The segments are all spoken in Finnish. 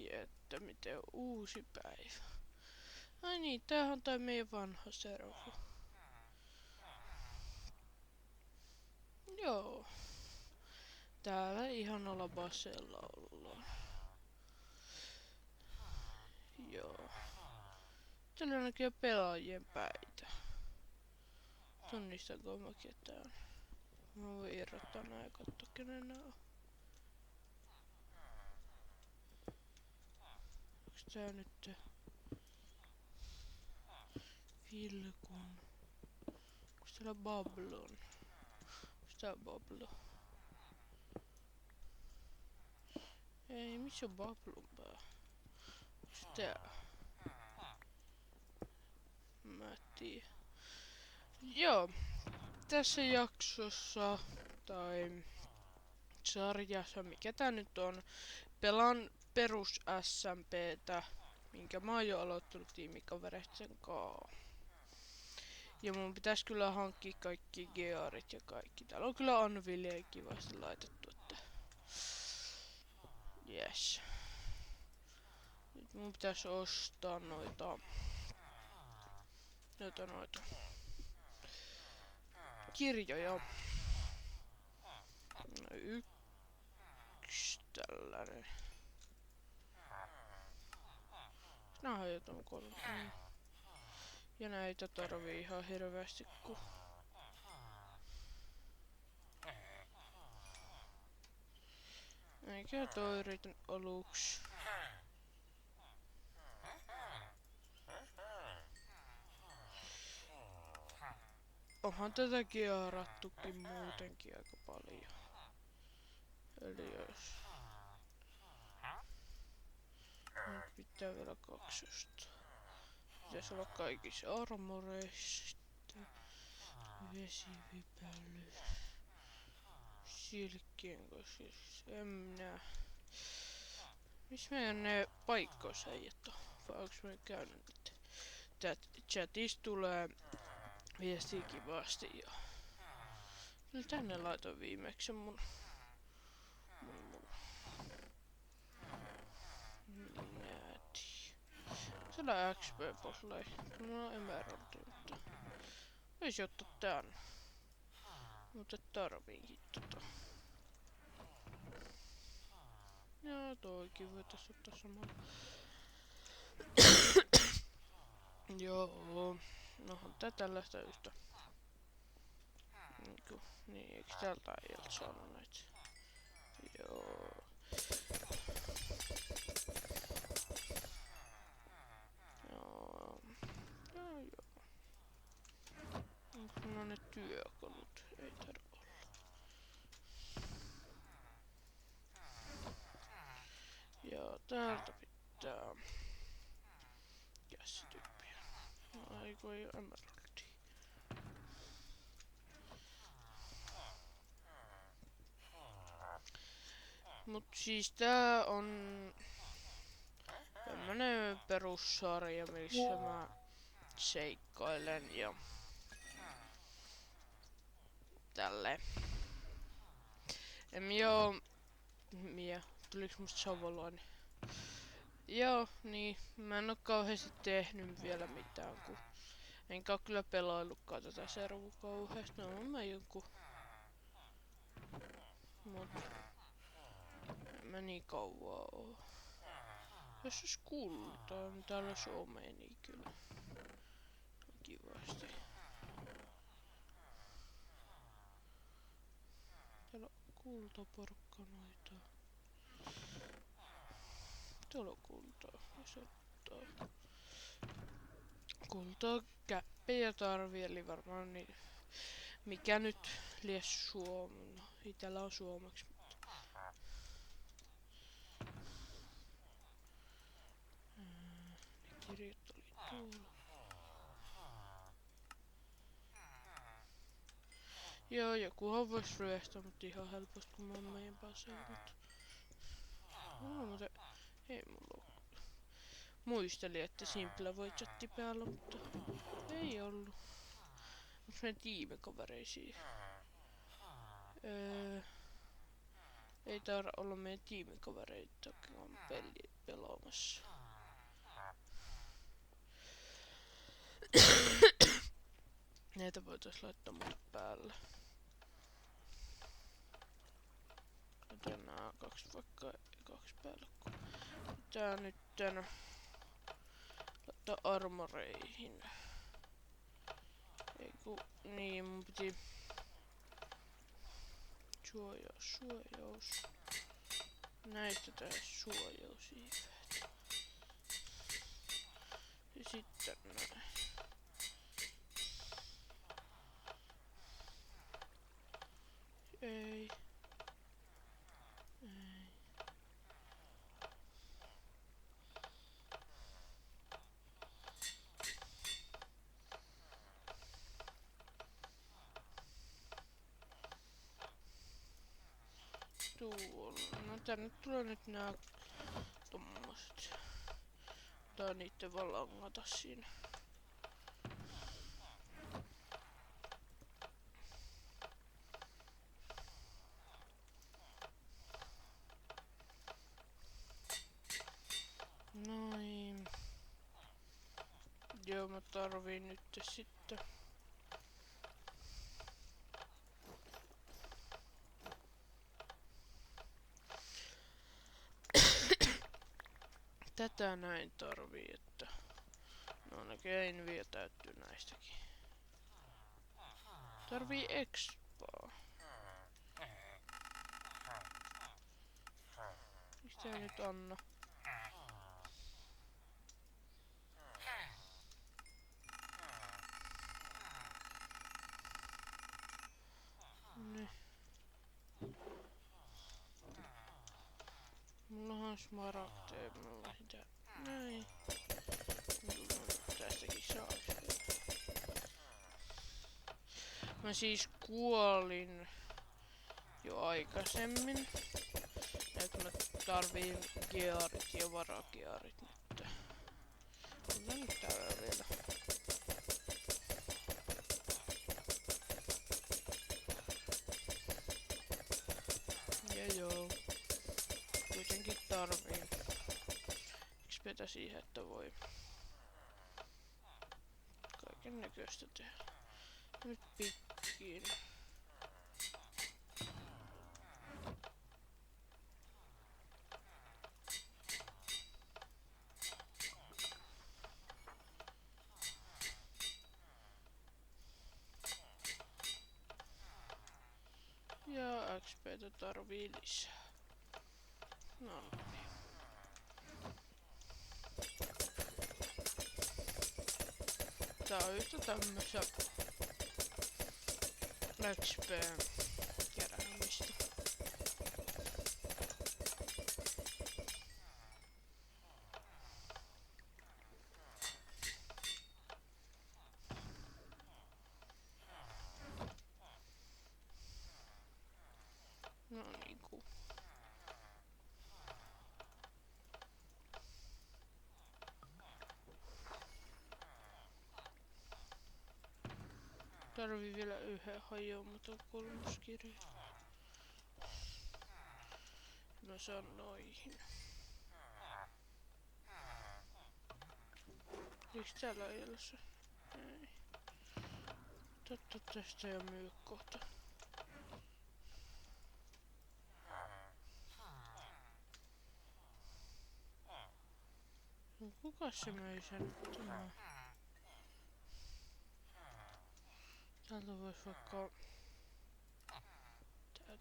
Ai että miten uusi päivä. Ai niin, tämähän on tää meidän vanha servu. Joo. Täällä ihanalla basella ollaan. Joo. Täällä on näköjään pelaajien päitä. Tunnistanko mä ketään? Mä voin irrottaa nää ja katsoa kenen nää on. Onks tää nyt Vilkun? Onks täällä Bablon? Onks tää Bablo? Ei, missä on Bablon pää? Onks tää? Mä en tiedä. Joo. Tässä jaksossa tai sarjassa, mikä tää nyt on, pelaan perus SMPtä, minkä mä oon jo aloittanut tiimikavereiden kaa. Ja mun pitäis kyllä hankkia kaikki gearit ja kaikki. Täällä on kyllä Anvilia kivasti laitettu, että yes. Nyt mun pitäis ostaa noita kirjoja. Yksi tällainen. Nää on jotain 3. Ja näitä tarvii ihan hirveästi, kun eikä toi yritän aluksi. Onhan tätä kierattukin muutenkin aika paljon. Eli jos nyt pitää vielä 2 ostaa. Pitäis olla kaikissa armoreissa sitten. Vesivipälly. Silkkien kanssa. En minä. Missä meidän ne paikkosäijät on? Vai onks me käynyt nyt? Chatissa tulee viestiä kivasti ja kyllä tänne laitoin viimeksi mun minäti. Siellä XP-poslei. Mulla on emeraldi, mutta voisi ottaa tän. Mutta tarviinkin tota. Ja toikin voitais ottaa samalla. Joo. Nohan tää tällaista yhtä. Niin, eiks tältä ei oo saanut näitä? Joo. Joo. Joo. Onko mulla ne työkalut? Ei tarvi olla. Ja täältä pitää käsityyppiä. Aiku ei oo emeraldia. Mut siis tää on tämmönen perussarja, missä mä seikkailen ja tälle. Tuliks musta savolainen? Joo, niin. Mä en oo kauheesti tehnyt vielä mitään, kun enkä oo kyllä pelaillutkaan tätä servua kauheesti. No mä jonkun. Mut en mä niin kauaa oo. Jos olisi kultaa, niin täällä olisi omenia kyllä. Kivasti. Täällä on kultaporkkanoita. Tuolla on kultaa. Jos ottaa kultaa käppejä tarvii, eli varmaan niin. Mikä nyt lies Suomi? No, itellä on suomeksi, mutta ne kirjat oli tuolla. Joo, jokuhan vois ryöstää mut ihan helposti, kun mä oon meidän basella, mut mulla muuten ei mulla oo. Muistelin, että Simple voi chatti päällä, mutta ei ollu. Onks meidän tiimikavereisia? Ei taida olla meidän tiimikavereitakaan pelaamassa. Näitä voitais laittaa mulle päälle. Joten nää vaikka kaksi päälle. Tää nytten laittaa armoreihin. Eiku, niin mun piti suojaus. Näistä tää suojausiiveet. Ja sitten näin. Ei. Tuolla. No tänne tulee nyt nää tommoset. Tää niitten vaan langata siinä. Noin. Joo, mä tarviin nyt sitten. Tätä näin tarvii, että no näköjään vielä täyttyy näistäkin. Tarvii expaa. Mistä ei nyt anna? Ne. Mullahan smaragdeja, mulla sitä näin. Tästäkin saa. Mä siis kuolin jo aikaisemmin. Nyt mä tarviin gearit ja varagearit nyt. Mä nyt täällä vielä. Ja joo. Kuitenkin tarviin. XPtä siihen, että voi kaiken näköistä tehdä. Nyt pikkiin. Ja XPtä tarvii lisää. No niin. Tää on yhtä tämmössä XP keräämistä. No niinku. Tarvii vielä yhden hajoamaton kolmoskirja. No se on noihin. Eiks täällä ei ole se? Ei. Totta tästä jo myy kohta. No kuka se möi sen? Tämä. Täältä vois vaikka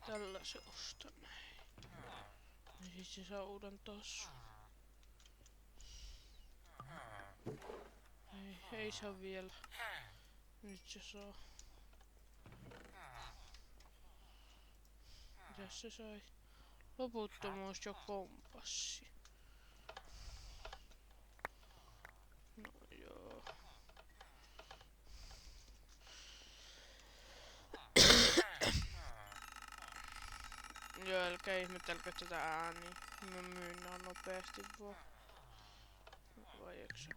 tällaisen ostaa näin. Ja siis se saa uuden tassun. Ei saa vielä. Nyt se saa. Mitäs se sai? Loputtomuus ja kompassi. No joo. Joo, älkää ihmetelkö tätä ääniä. Mä myyn nää nopeasti vaan. Vai eikö se?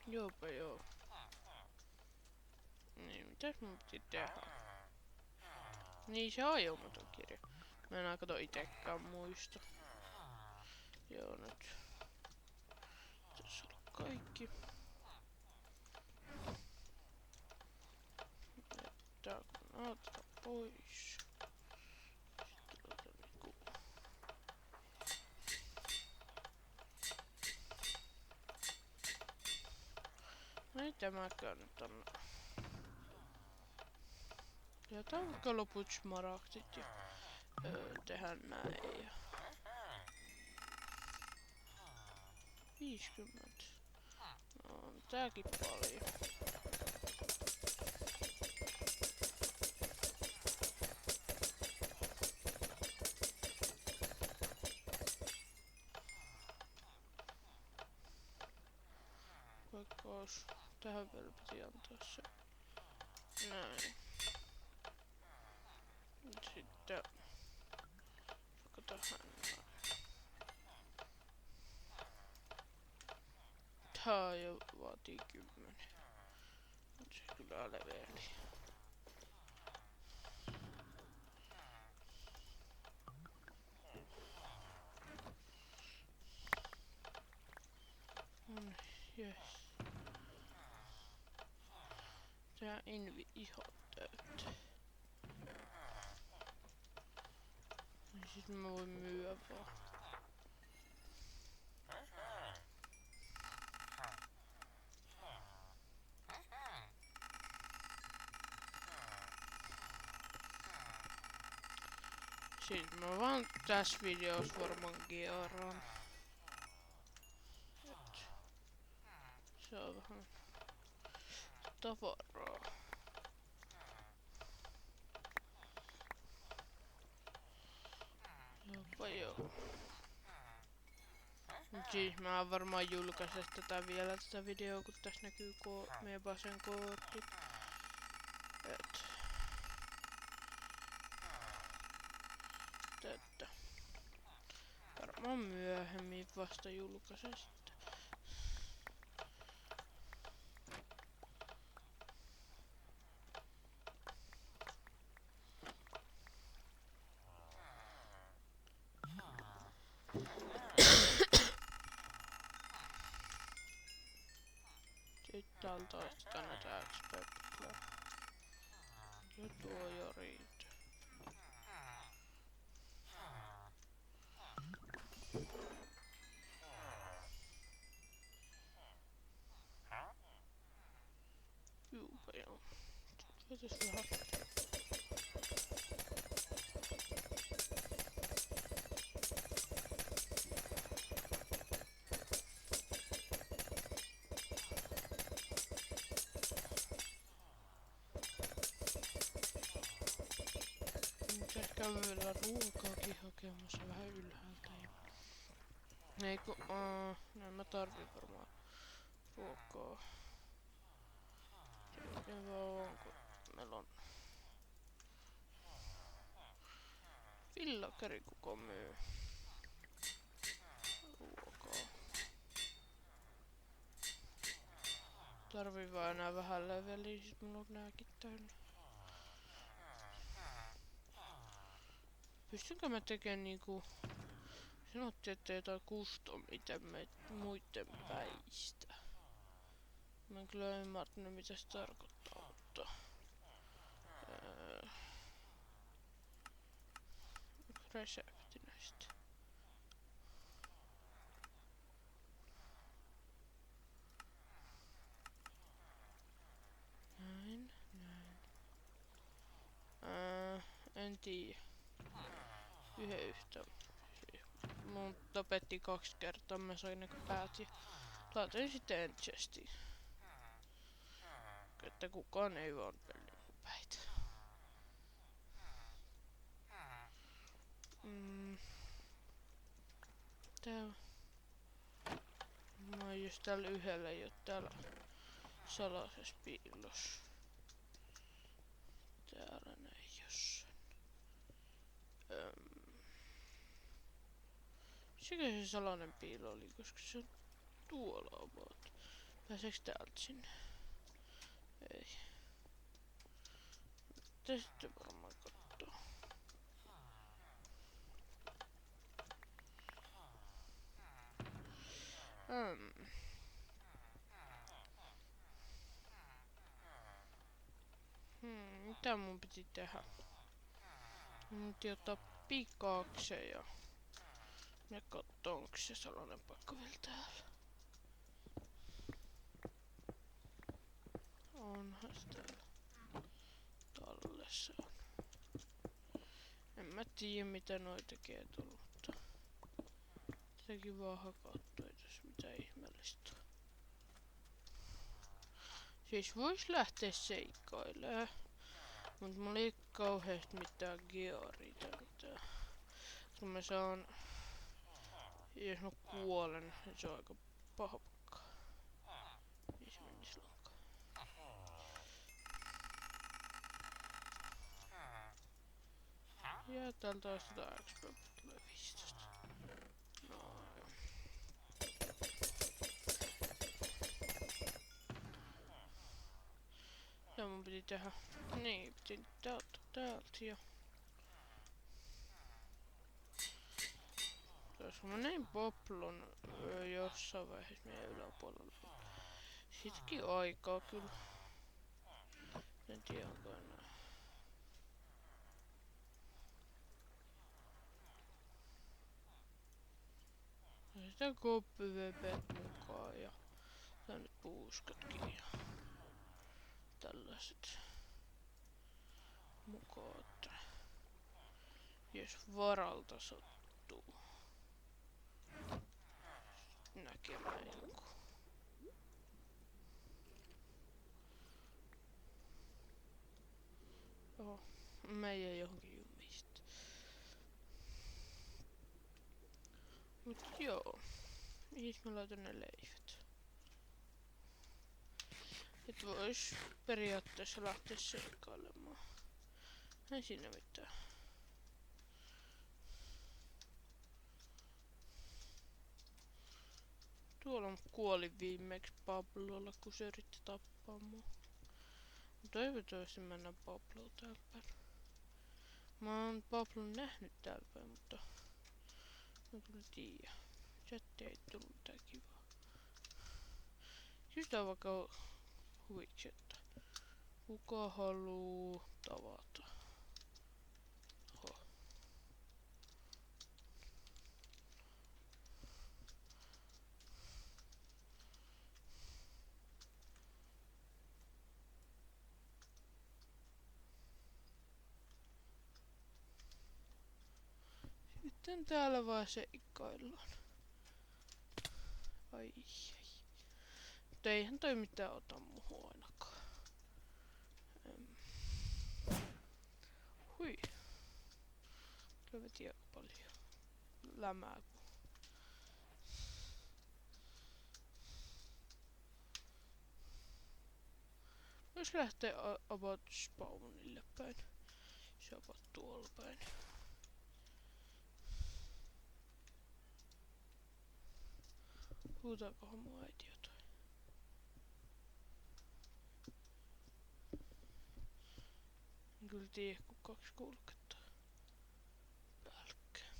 Joopa joo. Mitäs mun piti tehdä? Niin se ajomaton kirja. Mä en kato itekään muista. Joo nyt. Tässä on kaikki. Tää kun otetaan pois. Sitten otetaan niinku... No ei tämäkään nyt on. Jätään vaikka loput smaragdit ja tehdään näin ja... 50. No on tääkin paljon. Vaikka ois tähän vielä piti antaa se. Näin. Sitten vaikka tähän näin. Tää jo vaatii 10. On se kyllä leveli. On jes. Tää invi ihan täyttä. Niin sit mä voin myyä vaan. Sit mä vaan tässä videossa varmaankin araan. Se on vähän tavaraa. Jopa joo. Mut siis mä oon varmaan julkaise tätä vielä tätä videoa, kun tässä näkyy meidän basen koodit. Et. Tätä. Varmaan myöhemmin vasta julkaisen sitten. Sitten täältä ostetaan näitä XP-putleja. Ja tuo jo riittää. Juupa joo. Voitais vähän... Mitäs kävellä ruokaakin hakemassa vähän ylhäältä ja... Eiku, näin mä tarvin varmaan ruokaa. Ja vaan kun meillä on... Villakeri kuka myy ruokaa. Tarvii vaan enää vähän leveliä, sit mulla on nääkin täynnä. Pystynkö mä tekemään niinku... Sanottiin, että jotain customita muitten päistä. Mä en kyllä ymmärtänyt mitä se tarkoittaa, mutta... Resepti näistä. Näin, näin. En tiedä. Yhden yhtä. Mun tapetti 2 kertaa, mä sain ne päät ja laitoin sitten enchestiin. Että kukaan ei vaan pelin mun päitä. Täällä. Mä oon just täällä yhdellä jo täällä salaisessa piilossa. Täällä näin jossain. Mikä se salainen piilo oli, koska se on tuolla about. Pääseekö täältä sinne? Ei. sitä sitten varmaan kattoo. Mitä mun piti tehdä? Mun piti ottaa pikaksen ja katsoa, onko se sellainen paikka vielä täällä. Onhan se täällä. Tallessa on. En mä tiedä mitä noi tekee tuolla, mutta sitäkin vaan hakattu, ei tässä mitään ihmeellistä. Siis vois lähteä seikkailemaan, mut mulla ei kauheasti mitään gearia tai mitään. Kun mä saan, jos mä kuolen, niin se on aika paha pakka. Ei se mennis lankaan. Ja täältä ostetaan XP, tulee 15. Noin. Mitä mun piti tehdä? Niin, piti täältä ja... Koska mä näin Poplon jossain vaiheessa meidän yläpuolella. Siitäkin aikaa kyllä. En tiedä onko enää. Ja sitä KPVP mukaan ja tänne puuskatkin ja tällaiset mukaan, että jos varalta sattuu näkemään joku. Oho, mä jäin johonkin jumista. Mut joo, mihin mä laitan ne leivät? Et vois periaatteessa lähteä seikkailemaan. Ei siinä mitään. Tuolla kuoli viimeksi Pablolla, kun se yritti tappaa mua. Toivottavasti mä näen Pabloa täällä päin. Mä oon Pablon nähnyt täällä päin, mutta mä kyllä tiedä. Chatti ei tullut mitään kivaa. Kysytään vaikka huviksi, että kuka haluu tavata? Oho. Sitten täällä vaan seikkaillaan. Ai. Mutta eihän toi mitään ota muuhun ainakaan. Hui. Kyllä veti aika paljon lämää. Vois lähteä about spawnille päin. Se on about tuolla päin. Huutaakohan mun äiti jotain? En kyllä tiedä, kun 2 kulkettaa päällekkäin.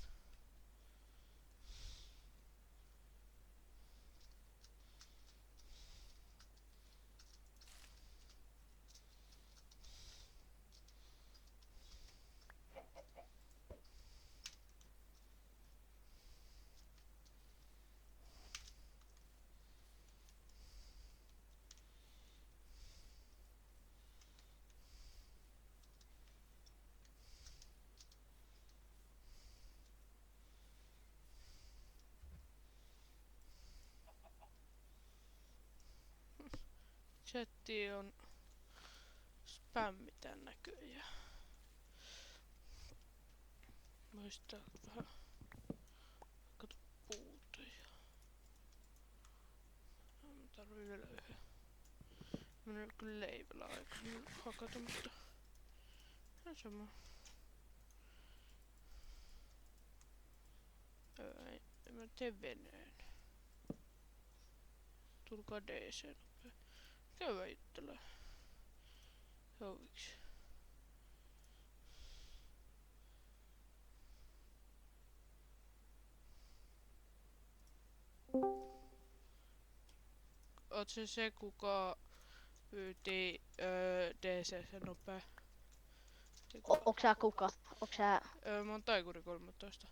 Chatti on spämmi tän näköjään. Vois täältä vähän kato puuta ja... Mä tarvii vielä yhden. Mä en kyllä leivällä aikaa hakata, mutta... On sama. Mä teen veneen. Tulkaa DC nopea. Käydään juttelee. Hoviksi. oot se kuka pyyti DC se nopea. Onks sä kuka? Onks sä... Mä oon Taikuri 13.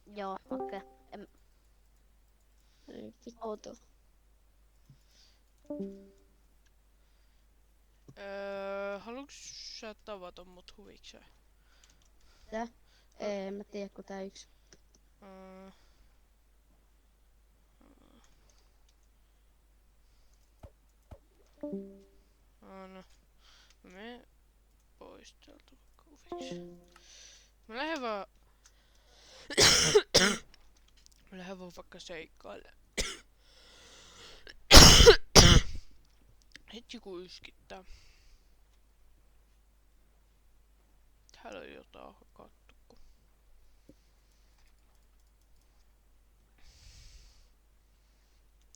Joo, okei. Outo. Haluuks sä tavata mut huvikseen? Tää? En mä tiedä, kun tää yksi. No, me pois täältä vaikka huvikseen. Mä lähden vaan... Mä lähden vaan vaikka seikkaille. Hetki kun yskittää. Täällä on jotain hakattu.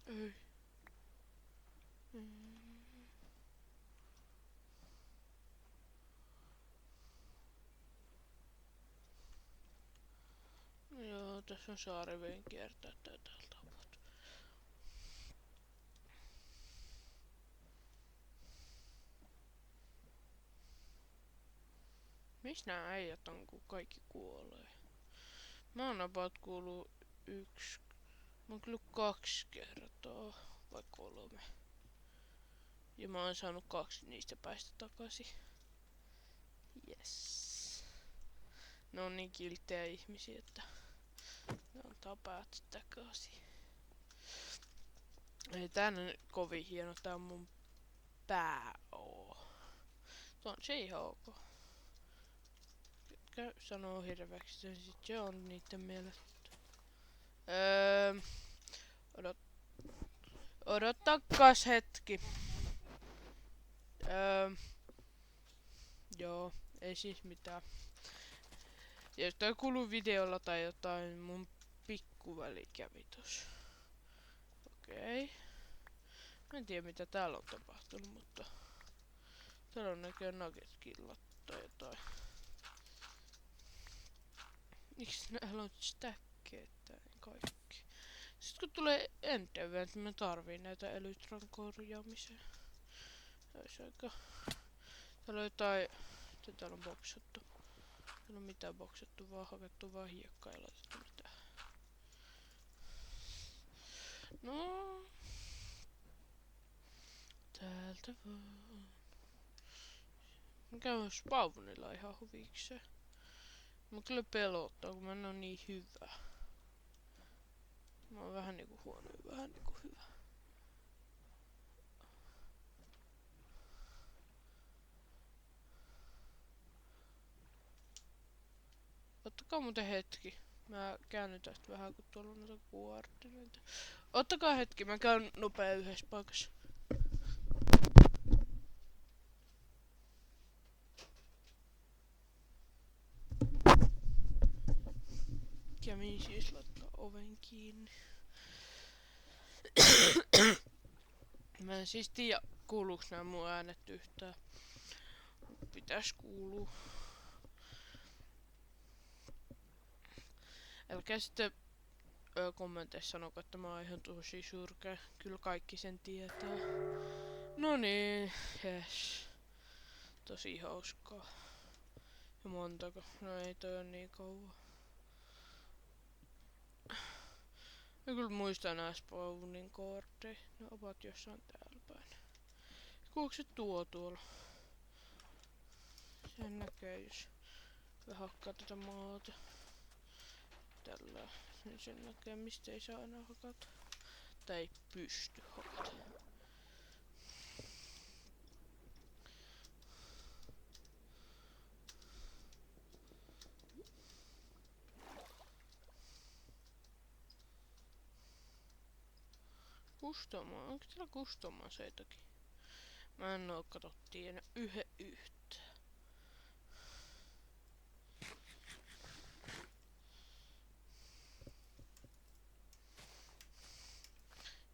Ei. Joo, tässä on saariveen kiertää täältä apat. Missä nää äijät on, kun kaikki kuolee? Mä oon about kuullut mä oon kyllä 2 kertaa, vai 3. Ja mä oon saanut 2 niistä päistä takaisin. Yes. Ne on niin kilttejä ihmisiä, että ne antaa päät takaisin. Ei tää nyt kovin hieno, tää on mun pää oo. Tuo on se ihan ok. Ketkä sanoo hirveäksi, sen sit se on niitten mielestä. Odottakas hetki. Joo, ei siis mitään. Jos toi kuuluu videolla tai jotain, mun pikkuväli kävi tossa. Okei. Mä en tiedä mitä täällä on tapahtunut, mutta... Täällä on näköjään nugget-killat tai jotain. Miksi näillä on stäkkeet tää kaikki? Sitten kun tulee end event, mä tarviin näitä elytran korjaamiseen. Ois aika... Täällä on jotain... Mitä täällä on boksattu? Täällä on mitään boksattu, vaan hakattu vaan hiekkaa ja laitettu mitään. No... Täältä vaan. Mä käyn spawnilla ihan huvikseen. Mä kyllä pelottaa, kun mä en oo niin hyvä. Mä oon vähän niinku huono ja vähän niinku hyvä. Ottakaa muuten hetki. Mä käännyn tästä vähän, kun tuolla on noita koordinoita. Ottakaa hetki, mä käyn nopea yhdessä paikassa. Kävin siis laittaa oven kiinni. Mä en siis tiedä, kuuluuks nää mun äänet yhtään. Pitäis kuuluu. Älkää sitten kommenteissa sanoko, että mä oon ihan tosi surkea. Kyllä kaikki sen tietää. No niin, jes. Tosi hauskaa. Ja montako? No ei toi on niin kauan. Mä kyllä muistan nää spawnin kortteja. Ne ovat jossain täällä päin. Kuuluuko se tuo tuolla? Sen näkee, jos vähän hakkaa tätä maata. Tällä. Niin sen näkee, mistä ei saa enää hakata. Tai ei pysty hakata. Kustomaa, onko täällä kustomaseitakin? Mä en oo tiedä yhtä.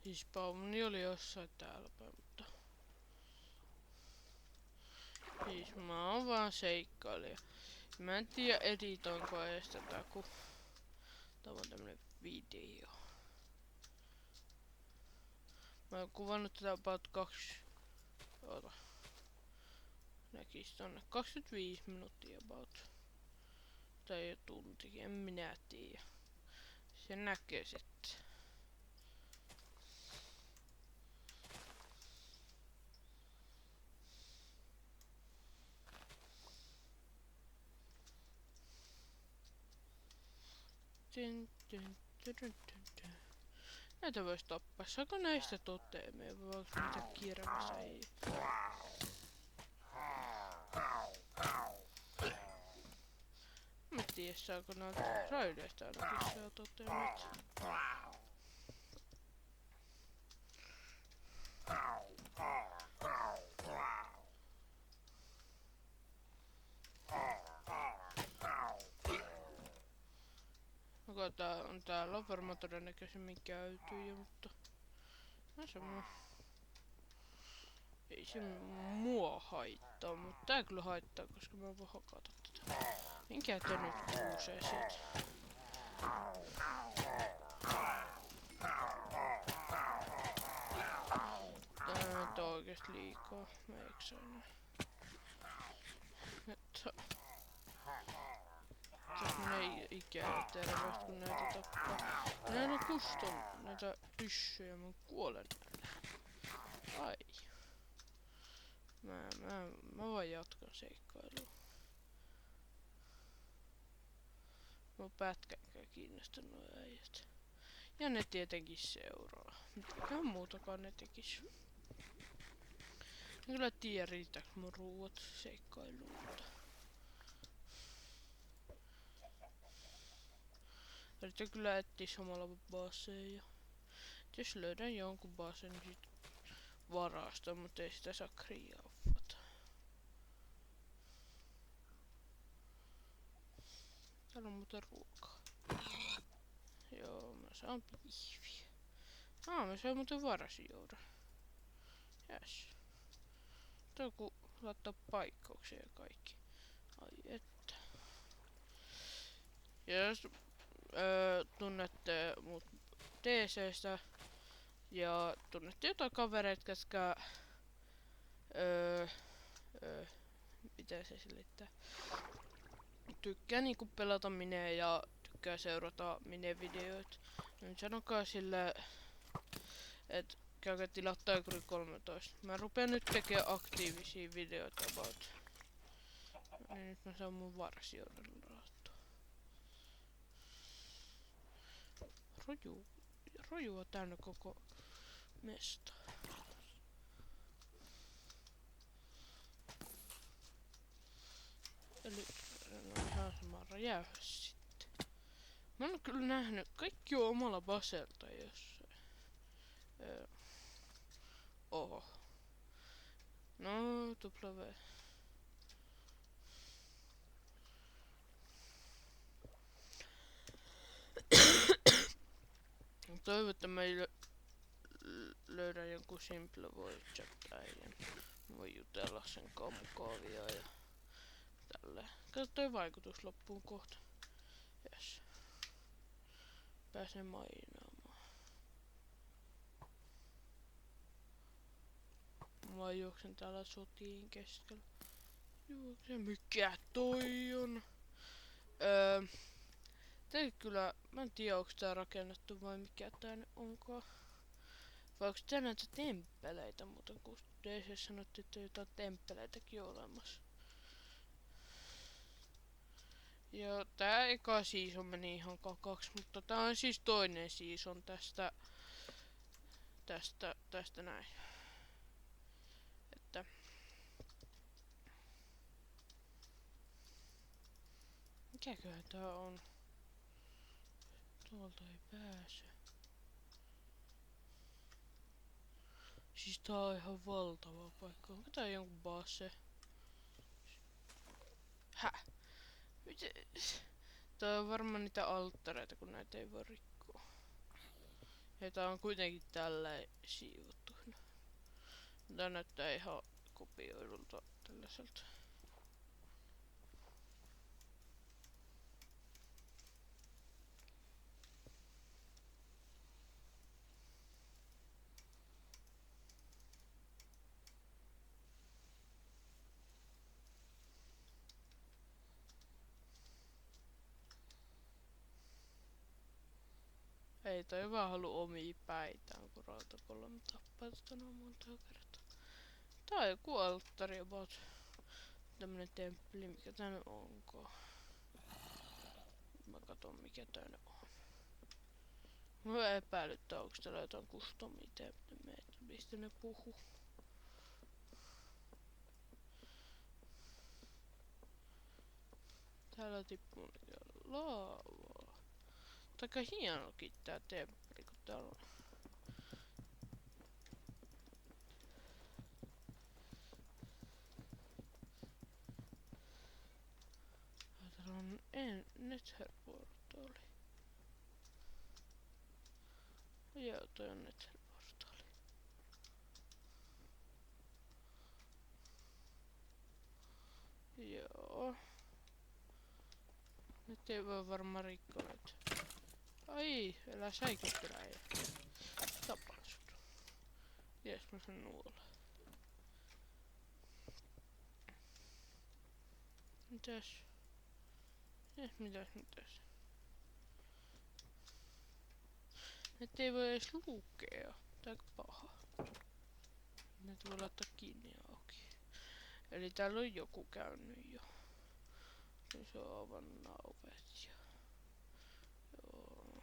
Siis spawni oli jossain täällä päin, mutta... Siis mä oon vaan seikkailija. Mä en tiedä editoinko edes tätä, kun... Tää on tämmönen video. Mä oon kuvannut tätä about 2... Oota. Näkis tonne 25 minuuttia about. Tai jo tuntikin, en minä tiedä. Se näkee sitten. Näitä vois tappaa. Saako näistä toteemia vai voiko niitä kirvestä ei? Mä tiedä saako näitä raideista ainakin saa toteemit. Täällä on varmaan todennäköisemmin käyty jo, mutta... Ei se mua haittaa, mutta tää kyllä haittaa, koska mä voin hakata tätä. Minkä te nyt kuusee siitä? Tää on oikeesti liikaa, mä eksään. Tässä menee ikää ja terveys, kun näitä tappaa. Näillä on kuston näitä pyssyjä, mä kuolen näillä. Ai. Mä vaan jatkan seikkailua. Mä pätkänkään kiinnosta nuo äijät. Ja ne tietenkin seuraa. Mitäkään muutakaan ne tekis. En kyllä tiedä riittääkö mun ruuat seikkailuun. Yritän kyllä etsiä samalla baseen ja... Jos löydän jonkun basen, niin sit varasta, mutta ei sitä saa kriauffata. Täällä on muuten ruokaa. Joo, mä saan pihviä. Mä saan muuten varasjouda. Jäs. Tää on ku laittaa paikkauksia ja kaikki. Ai että. Ja jos tunnette mut DC:stä ja tunnette jotain kavereita, koska mitä se selittää? Tykkää niinku pelata Minea ja tykkää seurata Mine-videoita. Niin sanokaa sille, et käykää tilaa Taikuri 13. Mä rupean nyt tekemään aktiivisia videoita about. Niin nyt mä saan mun varsijoudella rahattua. Rojua täynnä koko mesta. Eli no ihan sama räjäyhäs sitten. Mä oon kyllä nähnyt kaikki on omalla baselta jossain. Oho. No, W. Toivon, että meillä löydän jonkun simple voice chat-äijän. Voi jutella sen mukavia ja tälleen. Kato toi vaikutus loppuun kohta. Jes. Pääsen mainaamaan. Mä juoksen täällä sotien keskellä. Juoksen, mikä toi on? Tää kyllä, mä en tiedä onks tää rakennettu vai mikä tää nyt onkaan. Vai onks tää näitä temppeleitä muuten, kun DC sanottiin, että jotain temppeleitäkin on olemassa. Ja tää eka season meni ihan kakaksi, mutta tää on siis toinen season tästä näin. Että mikäköhän tää on? Tuolta ei pääse. Siis tää on ihan valtava paikka. Onko tää jonkun base? Häh? Miten? Tää on varmaan niitä alttareita, kun näitä ei voi rikkoa. Ja tää on kuitenkin tälleen siivottu. Tää näyttää ihan kopioidulta tällaiselta. Ei toi vaan halua omia päitään, kun rautakolme tappaa tätä noin monta kertaa. Tää on joku alttari about. Tämmönen temppeli, mikä tää nyt onkaan. Mä katon mikä tää nyt on. Mä epäilyttää, onks täällä jotain customia temppeleitä, mistä ne puhuu. Täällä tippuu laavaa. Aika hienokin tää temppeli, kun täällä on. Täällä on Nether-portaali. Joo, toi on Nether-portaali. Joo. Nyt ei voi varmaan rikkoa nyt. Ai, älä säikyttele äijä. Tapan sut. Jes, mä sen nuolaan. Mitäs? Mitäs? Nyt ei voi edes lukea. Tää on paha. Nyt voi laittaa kiinni ja auki. Eli täällä on joku käynyt jo. Se on avannut ovet ja... Joo.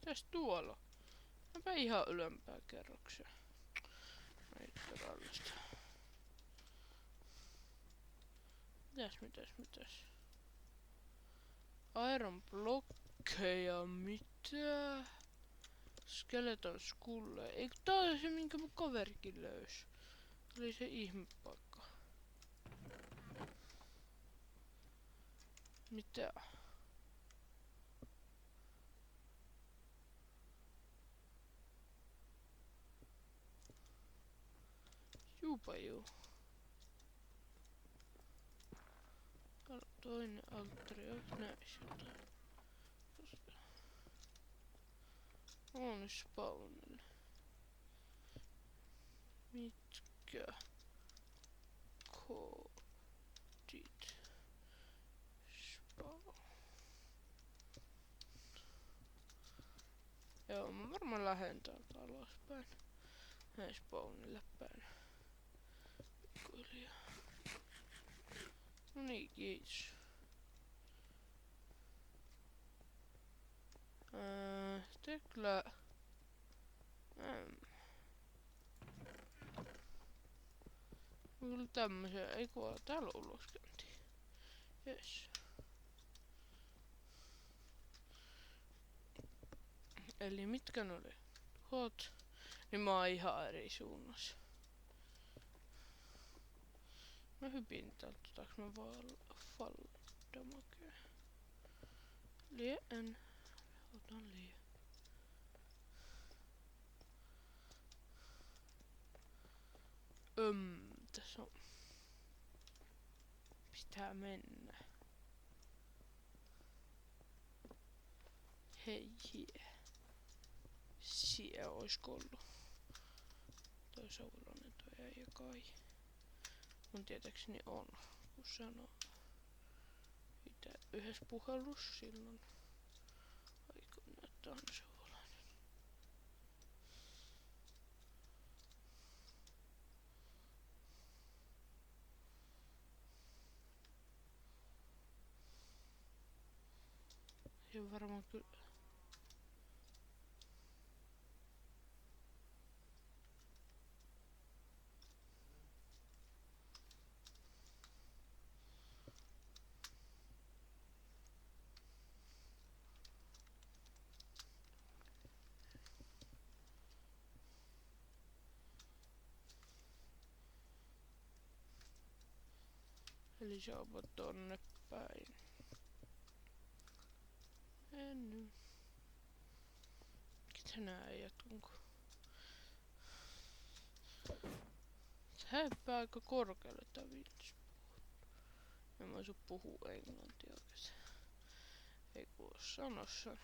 Mitäs tuolla? Mäpä ihan ylempää kerrokseen. Ei todellista. Mitäs? Iron blokkeja, mitä? Skeleton skulle. Eikö tää ole se minkä mun kaverikin löysi? Oli se ihmepaikka. Mitä? Juupa juu. Toinen alttari, onko näissä jotain? On spawnilla. Mitkä koodit? Spawn. Joo, mä varmaan lähden täältä alaspäin. Näin spawnille päin. Pikkuhiljaa. No niin, kiitos. Tekla... Kyllä tämmösiä, ei kun täällä on uloskäynti. Jes. Eli mitkä ne oli? Hot. Niin mä oon ihan eri suunnassa. Mä hypin täältä, otaks mä vaan faldamakea? Lien. Otan lien. Tässä on. Pitää mennä. Hei, siellä oisko ollut. Toi Sauronen toi äijä kai. Mun tietääkseni on, kun sanoo. Mitä yhdessä puhelussa silloin. Aiko näyttää aina Sauvolainen. Ja varmaan kyllä. Eli se on tonne päin. En. Ketä nää äijät onko? Tää hyppää aika korkealle tää Vilts. En mä osaa puhua englantia oikeesti. Ei kuulu sanossa.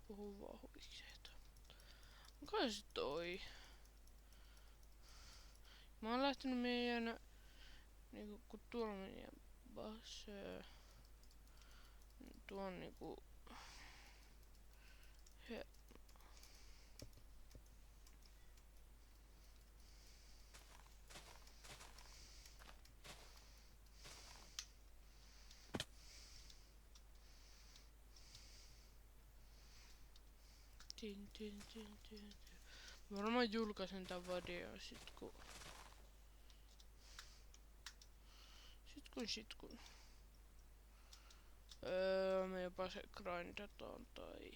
Puhuu vaan huikseeta. Onko se toi? Mä oon lähtenyt meidän... Niinku kun tuolla meidän base... Tuon niinku... He... Tin. Varmaan julkaisen tän videon sit kun me jopa se grindataan tai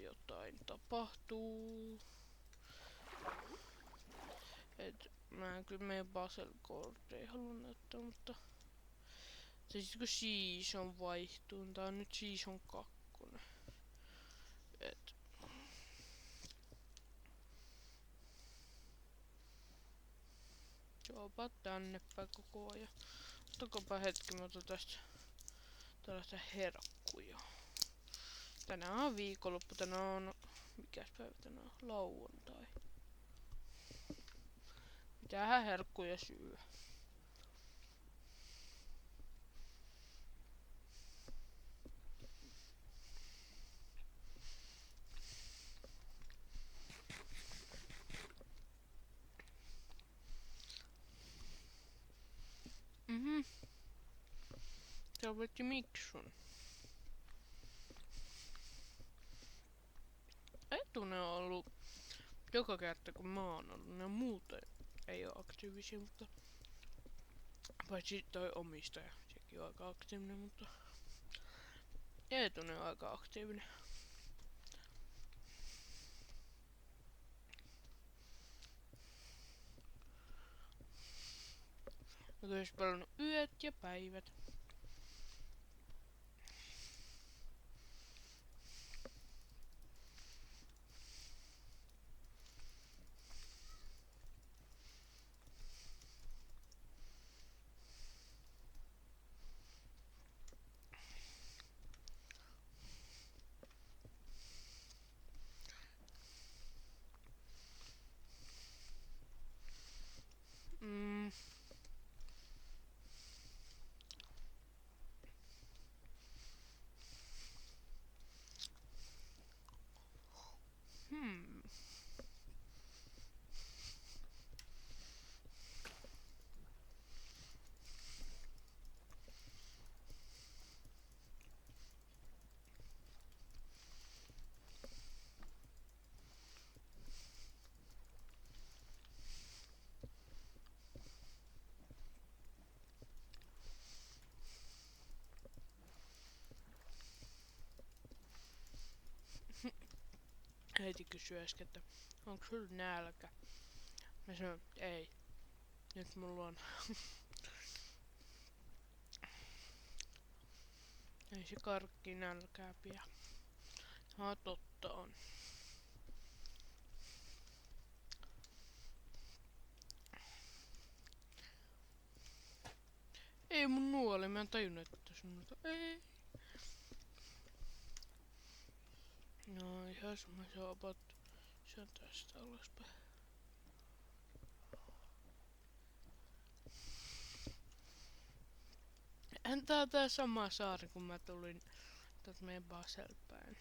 jotain tapahtuu. Et mä en kyllä meidän Basel Gold halua näyttää, mutta se sit kun season vaihtuu, tää on nyt season 2. Et jopa tännepäin koko ajan. Ottakopa hetki, mä otan tästä tällaista herkkuja. Tänään on viikonloppu, tänään on... Mikäs päivä tänään on? Lauantai. Mitähän herkkuja syö? Tää voitti miksun. Etunen on ollut joka kerta kun mä oon ollut, ne muuten ei oo aktiivisia, mutta paitsi toi omistaja, sekin on aika aktiivinen, mutta Eetunen on aika aktiivinen. Mä oon pelannut yöt ja päivät. Äiti kysyi äsken, että onko sulla nälkä? Mä sanoin, ei. Nyt mulla on. Ei se karkki nälkää pidä. Totta on. Ei mun nuoli, mä en tajunnut, että sun ei. No ihan mä saapat. Se on tästä alaspäin. Tää on tää sama saari kun mä tulin täältä meidän Baselpäin.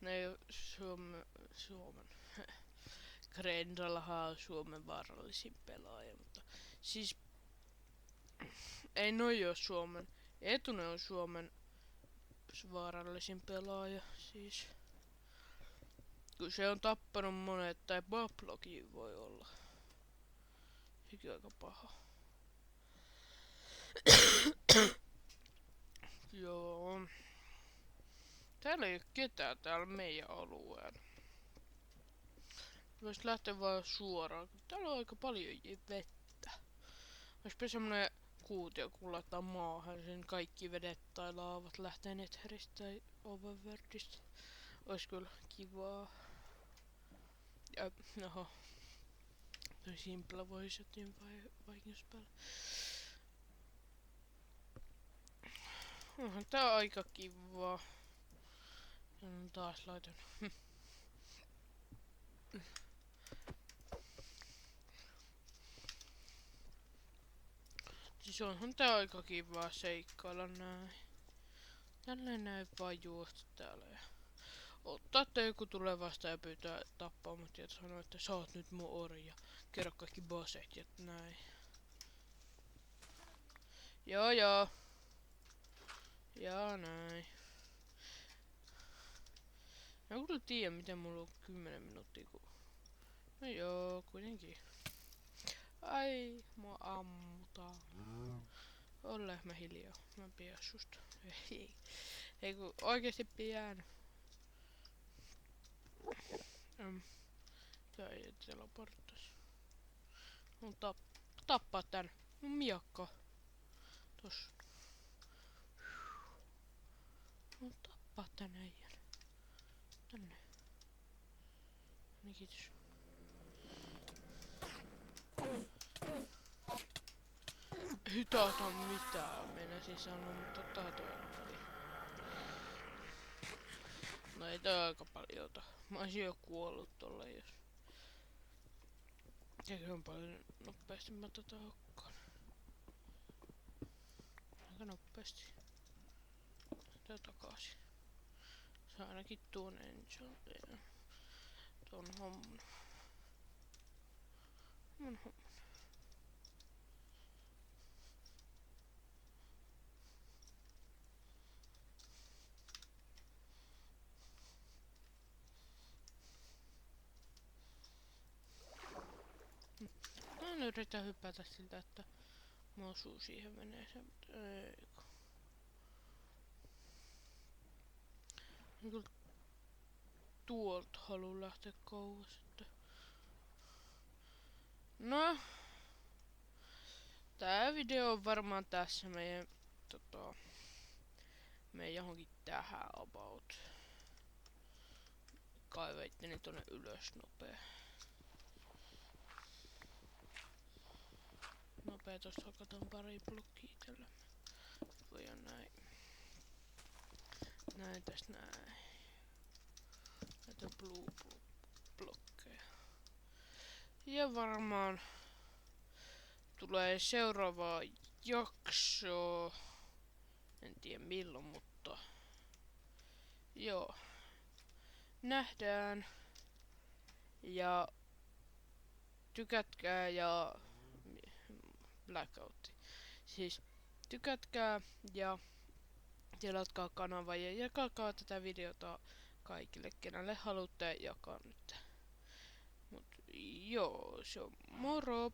Ne ei oo Suomen. Grendallahan on Suomen vaarallisin pelaaja, mutta siis ei noi oo Suomen. Etunen on Suomen vaarallisin pelaaja, siis. Kun se on tappanut monet, tai Bablokin voi olla. Sekin on aika paha. Joo. Täällä ei oo ketään täällä meidän alueella. Vois lähteä vaan suoraan, kun täällä on aika paljon vettä. Oispa semmonen kuutio, kun laittaa maahan, sen kaikki vedet tai laavat lähtee Netheristä tai Overworldista. Ois kyllä kivaa. Ja, oho. Toi Simpla vois jotain vaikeuspäällä. Onhan tää aika kivaa. Ja on taas laitanut. Siis onhan tää aika kivaa seikkailla näin. Tälleen näin vaan juosta täällä ja ottaa, että joku tulee vastaan ja pyytää tappaa mut ja sanoo, että sä oot nyt mun orja. Kerro kaikki bosset ja näin. Joo joo. Ja näin. Mä en kyllä tiedä miten mulla on 10 minuuttia ku... No joo, kuitenkin. Ai, mua ammutaan. On lehmä hiljaa. Mä pidän susta. Ei kun oikeesti pidän. Tää ei teleporttas. Mun tappaa tän. Mun miakka. Tossa. Mun tappaa tän äijän. Tänne. Niin kiitos. Ei taata mitään, meinasin sanoa, mutta taatoin. No ei tää aika paljon ota. Mä oisin jo kuollut tolle jos... Sekin on paljon nopeasti mä tätä hokkaan. Aika nopeasti. Tää takaisin. Saa ainakin tuon enchanteen. Tuon homman. Mun homman. Mä en yritä hypätä siltä, että mä osuu siihen veneeseen, mutta ei kun. Mä kyllä tuolta haluun lähteä kauas, että... No. Tää video on varmaan tässä meidän menen johonkin tähän about. Kaiveitteni tonne ylös nopee. Nopee tosta hakataan pari blokkia tällä. Voidaan näin. Näin tästä näin. Näitä blokkeja. Ja varmaan tulee seuraava jakso. En tiedä milloin, mutta joo. Nähdään. Ja tykätkää ja Blackout. Siis tykätkää ja tilatkaa kanavaa ja jakakaa tätä videota kaikille, kenelle haluatte jakaa nyt. Mut joo, se on moro!